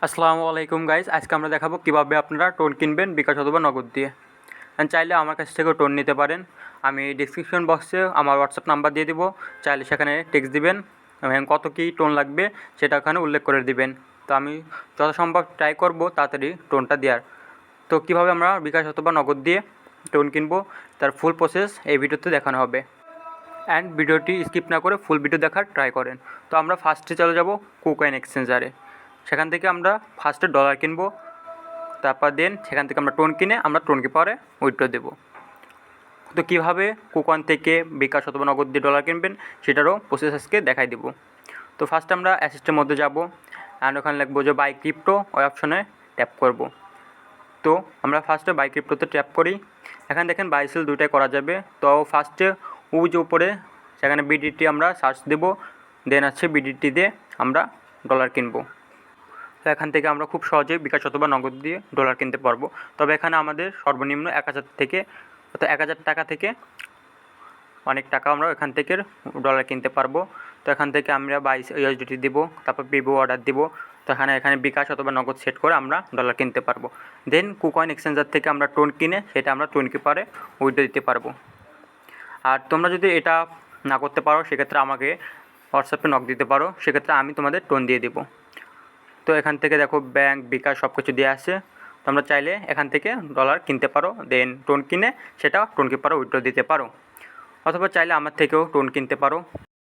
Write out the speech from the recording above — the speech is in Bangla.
আসসালামু আলাইকুম গাইজ, আজকে আমরা দেখাবো কীভাবে আপনারা টোন কিনবেন বিকাশ অথবা নগদ দিয়ে। চাইলে আমার কাছ থেকেও টোন নিতে পারেন। আমি ডিসক্রিপশন বক্সে আমার হোয়াটসঅ্যাপ নাম্বার দিয়ে দিব, চাইলে সেখানে টেক্সট দিবেন এবং কত কী টোন লাগবে সেটা ওখানে উল্লেখ করে দিবেন। তো আমি যথাসম্ভব ট্রাই করব তাড়াতাড়ি টোনটা দেওয়ার। তো কীভাবে আমরা বিকাশ অথবা নগদ দিয়ে টোন কিনবো তার ফুল প্রসেস এই ভিডিওতে দেখানো হবে। অ্যান্ড ভিডিওটি স্কিপ না করে ফুল ভিডিও দেখার ট্রাই করেন। তো আমরা ফার্স্টে চলে যাব কুকয়েন এক্সচেঞ্জারে। সেখান থেকে আমরা ফার্স্টে ডলার কিনবো, তারপর দেন সেখান থেকে আমরা টোন কিনে আমরা টোনকে পরে উইথড্র দেবো। তো কীভাবে কুকয়েন থেকে বিকাশ অথবা নগদ দিয়ে ডলার কিনবেন সেটারও প্রসেস আজকে দেখাই দেবো। তো ফার্স্ট আমরা অ্যাসেস্টের মধ্যে যাব অ্যান্ড ওখানে লিখবো যে বাই ক্রিপ্টো, ওই অপশনে ট্যাপ করব। তো আমরা ফার্স্টে বাই ক্রিপ্টোতে ট্যাপ করি। এখানে দেখেন বাই সেল দুইটাই করা যাবে। তো ফার্স্টে ওই যে উপরে সেখানে বিডিটি আমরা সার্চ দেবো, দেন আছে বিডিটি দিয়ে আমরা ডলার কিনবো। তো এখান থেকে আমরা খুব সহজেই বিকাশ অথবা নগদ দিয়ে ডলার কিনতে পারবো। তবে এখানে আমাদের সর্বনিম্ন 1000 থেকে অর্থাৎ 1000 টাকা থেকে অনেক টাকা আমরা এখান থেকে ডলার কিনতে পারবো। তো এখান থেকে আমরা 22 ইউএসডিটি দিব, তারপর পিবো অর্ডার দিব। তো এখানে বিকাশ অথবা নগদ সেট করে আমরা ডলার কিনতে পারবো। দেন কুকয়েন এক্সচেঞ্জার থেকে আমরা টোন কিনে সেটা আমরা টোন কিপারে উইথড্র দিতে পারবো। আর তোমরা যদি এটা না করতে পারো সেক্ষেত্রে আমাকে হোয়াটসঅ্যাপে নক দিতে পারো, সেক্ষেত্রে আমি তোমাদের টোন দিয়ে দেবো। তো এখান থেকে দেখো ব্যাংক, বিকাশ সব কিছু দেওয়া আছে। তো আমরা চাইলে এখান থেকে ডলার কিনতে পারো, দেন টোন কিনে সেটা টোন কিপারে উইথড্র দিতে পারো, অথবা চাইলে আমার থেকেও টোন কিনতে পারো।